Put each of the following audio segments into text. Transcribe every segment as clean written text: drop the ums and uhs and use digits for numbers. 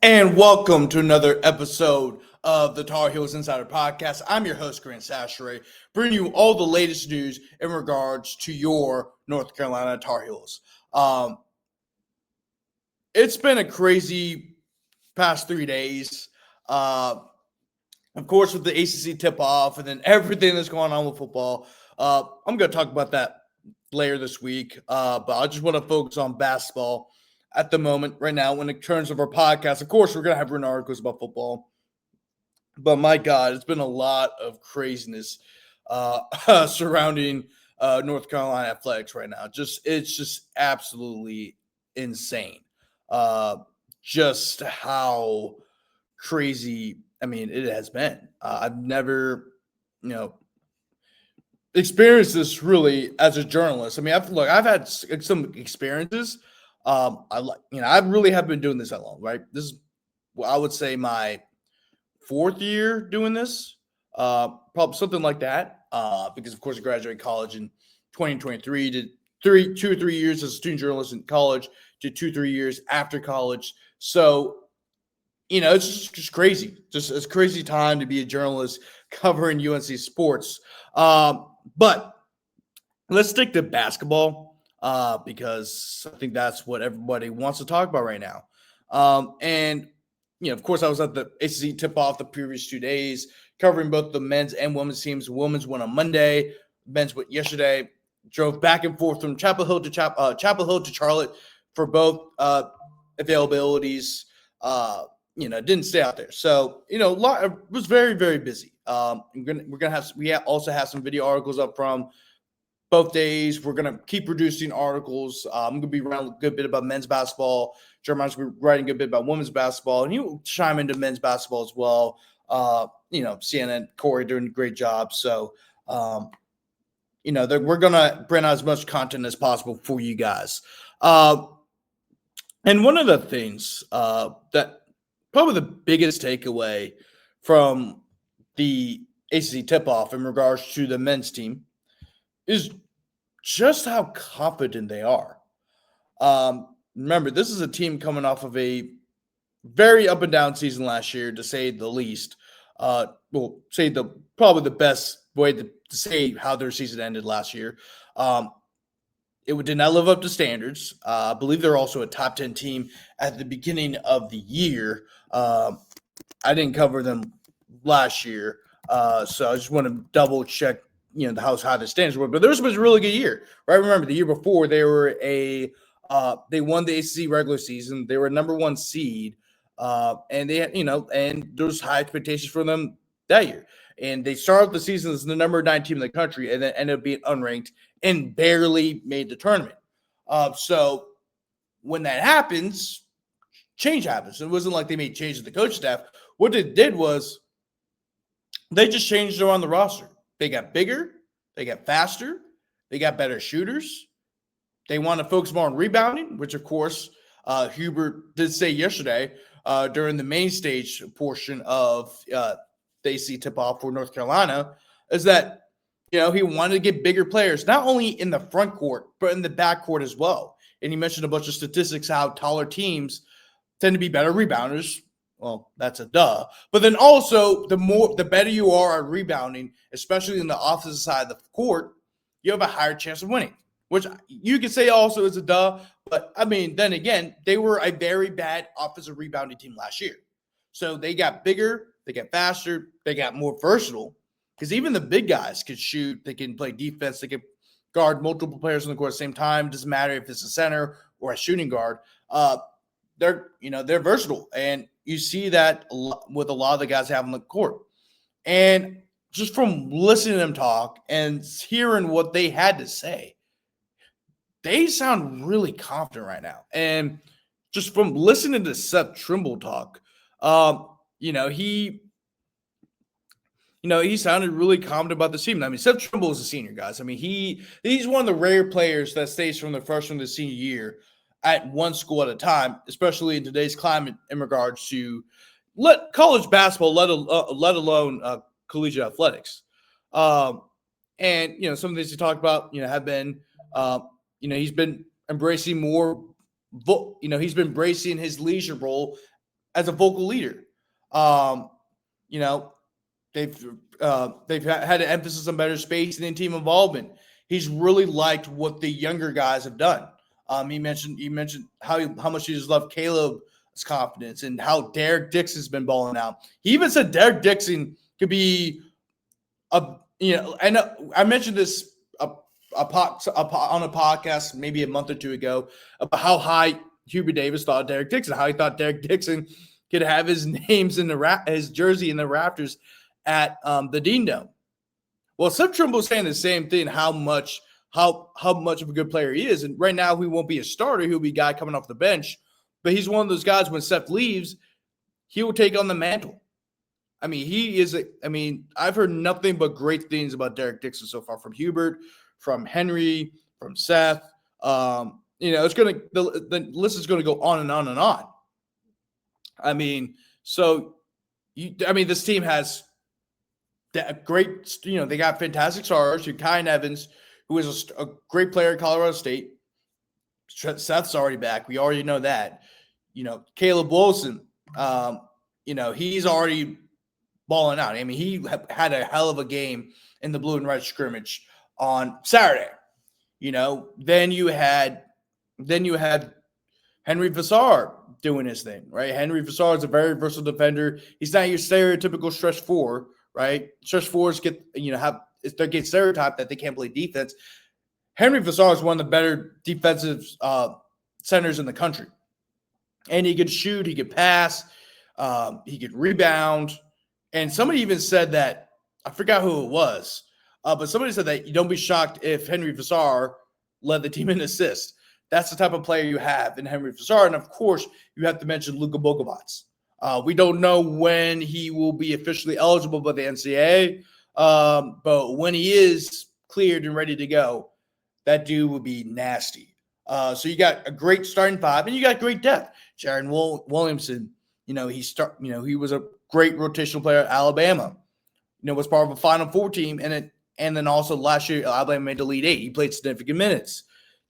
And welcome to another episode of the Tar Heels Insider Podcast. I'm your host, Grant Chachere, bringing you all the latest news in regards to your North Carolina Tar Heels. It's been a crazy past 3 days. Of course, with the ACC tip-off and then everything that's going on with football. I'm going to talk about that later this week, but I just want to focus on basketball at the moment right now when it terms of our podcast. Of course, we're going to have written articles about football, but my God, it's been a lot of craziness surrounding North Carolina athletics right now. It's just absolutely insane. Just how crazy, it has been. I've never, experienced this really as a journalist. I've had some experiences. I really have been doing this that long, right? This is, I would say, my fourth year doing this, probably something like that. Because of course I graduated college in 2023, did 2 or 3 years as a student journalist in college, did 2-3 years after college. So, it's just crazy. Just a crazy time to be a journalist covering UNC sports. But let's stick to basketball because I think that's what everybody wants to talk about right now. Of course, I was at the ACC tip-off the previous 2 days, covering both the men's and women's teams. Women's went on Monday, men's went yesterday. Drove back and forth from Chapel Hill to Charlotte for both availabilities. Didn't stay out there, so it was very, very busy. We also have some video articles up from both days. We're gonna keep producing articles. I'm gonna be writing a good bit about men's basketball. Jeremiah's gonna be writing a good bit about women's basketball, and you chime into men's basketball as well. CNN, Corey doing a great job. So, we're gonna bring out as much content as possible for you guys. And one of the things that probably the biggest takeaway from the ACC tip-off in regards to the men's team is just how confident they are. Remember, this is a team coming off of a very up and down season last year, to say the least. Probably the best way to say how their season ended last year. It did not live up to standards. I believe they're also a top 10 team at the beginning of the year. I didn't cover them last year, so I just want to double check, how high the standards were. But theirs was a really good year, right? Remember, the year before they were they won the ACC regular season. They were a number 1 seed, and they had, and there was high expectations for them that year. And they started the season as the number 9 team in the country, and then ended up being unranked and barely made the tournament. So when that happens, change happens. It wasn't like they made changes to the coach staff. What they did was they just changed around the roster. They got bigger, they got faster, they got better shooters. They want to focus more on rebounding, which of course Hubert did say yesterday during the main stage portion of the AC tip-off for North Carolina, is that he wanted to get bigger players, not only in the front court, but in the back court as well. And he mentioned a bunch of statistics, how taller teams tend to be better rebounders. Well, that's a duh. But then also, the better you are at rebounding, especially in the offensive side of the court, you have a higher chance of winning, which you could say also is a duh. But, then again, they were a very bad offensive rebounding team last year. So they got bigger, they got faster, they got more versatile. Because even the big guys can shoot, they can play defense, they can guard multiple players on the court at the same time. It doesn't matter if it's a center or a shooting guard. They're versatile, and you see that with a lot of the guys have on the court. And just from listening to them talk and hearing what they had to say, they sound really confident right now. And just from listening to Seth Trimble talk, he sounded really confident about the team. Seth Trimble is a senior, guys. He's one of the rare players that stays from the freshman to senior year at one school at a time, especially in today's climate in regards to college basketball, let alone collegiate athletics. And some of the things he talked about, have been, he's been embracing more, he's been embracing his leadership role as a vocal leader. Um, you know, they've had an emphasis on better spacing and team involvement. He's really liked what the younger guys have done. He mentioned how much he just loved Caleb's confidence and how Derek Dixon's been balling out. He even said Derek Dixon could be and I mentioned this on a podcast maybe a month or two ago about how high Hubert Davis thought Derek Dixon, how he thought Derek Dixon could have his names in his jersey in the rafters at the Dean Dome. Well, Seth Trimble's saying the same thing, how much of a good player he is. And right now he won't be a starter. He'll be a guy coming off the bench. But he's one of those guys when Seth leaves, he will take on the mantle. I mean, I've heard nothing but great things about Derek Dixon so far from Hubert, from Henry, from Seth. The list is going to go on and on and on. I mean, this team has great, they got fantastic stars. Kyan Evans, who is a great player at Colorado State. Seth's already back. We already know that. Caleb Wilson, he's already balling out. I mean, he had a hell of a game in the blue and red scrimmage on Saturday. Then you had Henry Vassar doing his thing, right? Henry Vassar is a very versatile defender. He's not your stereotypical stretch four, right? Stretch fours they get stereotyped that they can't play defense. Henry Vassar is one of the better defensive centers in the country. And he could shoot, he could pass, he could rebound. And somebody even said that, I forgot who it was, but somebody said that you don't be shocked if Henry Vassar led the team in assists. That's the type of player you have in Henry Vassar. And, of course, you have to mention Luka Bogovac. We don't know when he will be officially eligible by the NCAA, but when he is cleared and ready to go, that dude would be nasty. So you got a great starting five, and you got great depth. Jaron Williamson, he was a great rotational player at Alabama. Was part of a Final Four team, and then also last year Alabama made the Elite Eight. He played significant minutes.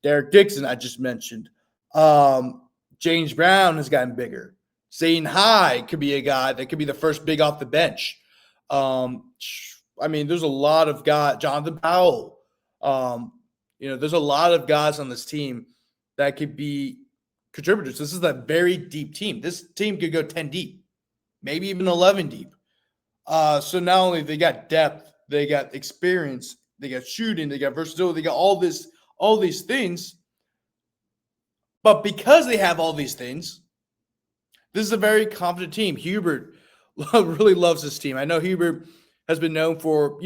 Derek Dixon, I just mentioned. James Brown has gotten bigger. Zane High could be a guy that could be the first big off the bench. There's a lot of guys. Jonathan Powell. There's a lot of guys on this team that could be contributors. This is a very deep team. This team could go 10 deep, maybe even 11 deep. So not only they got depth, they got experience, they got shooting, they got versatility, they got all these things. But because they have all these things, this is a very confident team. Hubert really loves this team. I know Hubert has been known for,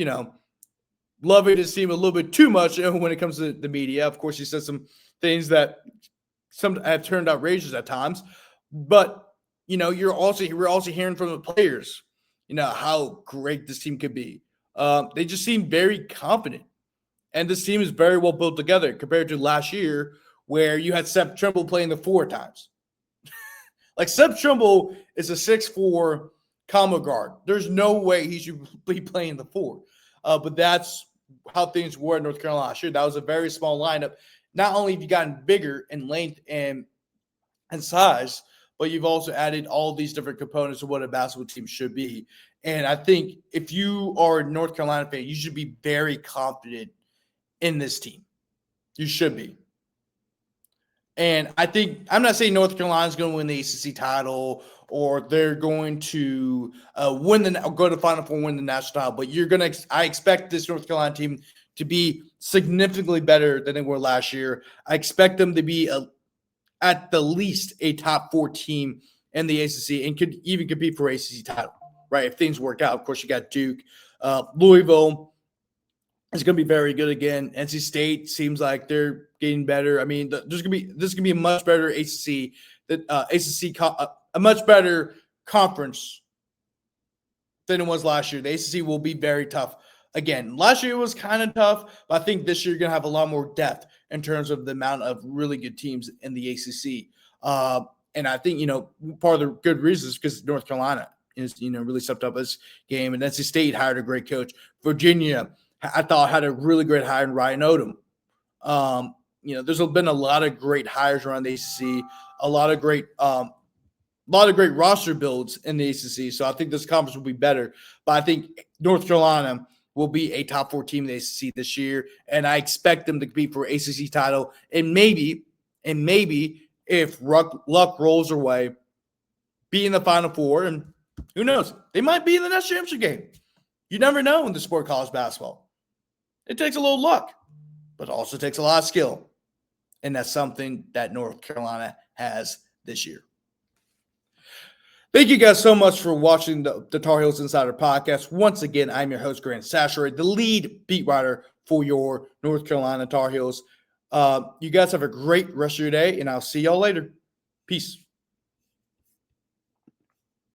loving his team a little bit too much when it comes to the media. Of course, he said some things that some have turned outrageous at times. But, we're also hearing from the players, how great this team could be. They just seem very confident. And this team is very well built together compared to last year where you had Seth Trimble playing the four times. Like Seth Trimble is a 6'4" combo guard. There's no way he should be playing the four. But that's how things were in North Carolina last year. That was a very small lineup. Not only have you gotten bigger in length and size, but you've also added all these different components of what a basketball team should be. And I think if you are a North Carolina fan, you should be very confident in this team. You should be. And I think I'm not saying North Carolina's going to win the ACC title or they're going to go to Final Four, win the national title. But I expect this North Carolina team to be significantly better than they were last year. I expect them to be at the least a top 4 team in the ACC and could even compete for ACC title, right? If things work out. Of course, you got Duke, Louisville is going to be very good again. NC State seems like they're getting better. I mean, this is going to be a much better ACC, a much better conference than it was last year. The ACC will be very tough. Again, last year it was kind of tough, but I think this year you're going to have a lot more depth in terms of the amount of really good teams in the ACC. And I think, part of the good reason is because North Carolina is, really stepped up this game. And NC State hired a great coach. Virginia, I thought, had a really great hire in Ryan Odom. There's been a lot of great hires around the ACC, a lot of great lot of great roster builds in the ACC, so I think this conference will be better. But I think North Carolina will be a top 4 team in the ACC this year, and I expect them to compete for ACC title. And maybe if luck rolls their way, be in the Final Four, and who knows, they might be in the next championship game. You never know in the sport of college basketball. It takes a little luck, but it also takes a lot of skill, and that's something that North Carolina has this year. Thank you guys so much for watching the Tar Heels Insider Podcast. Once again, I'm your host, Grant Chachere, the lead beat writer for your North Carolina Tar Heels. You guys have a great rest of your day, and I'll see y'all later. Peace.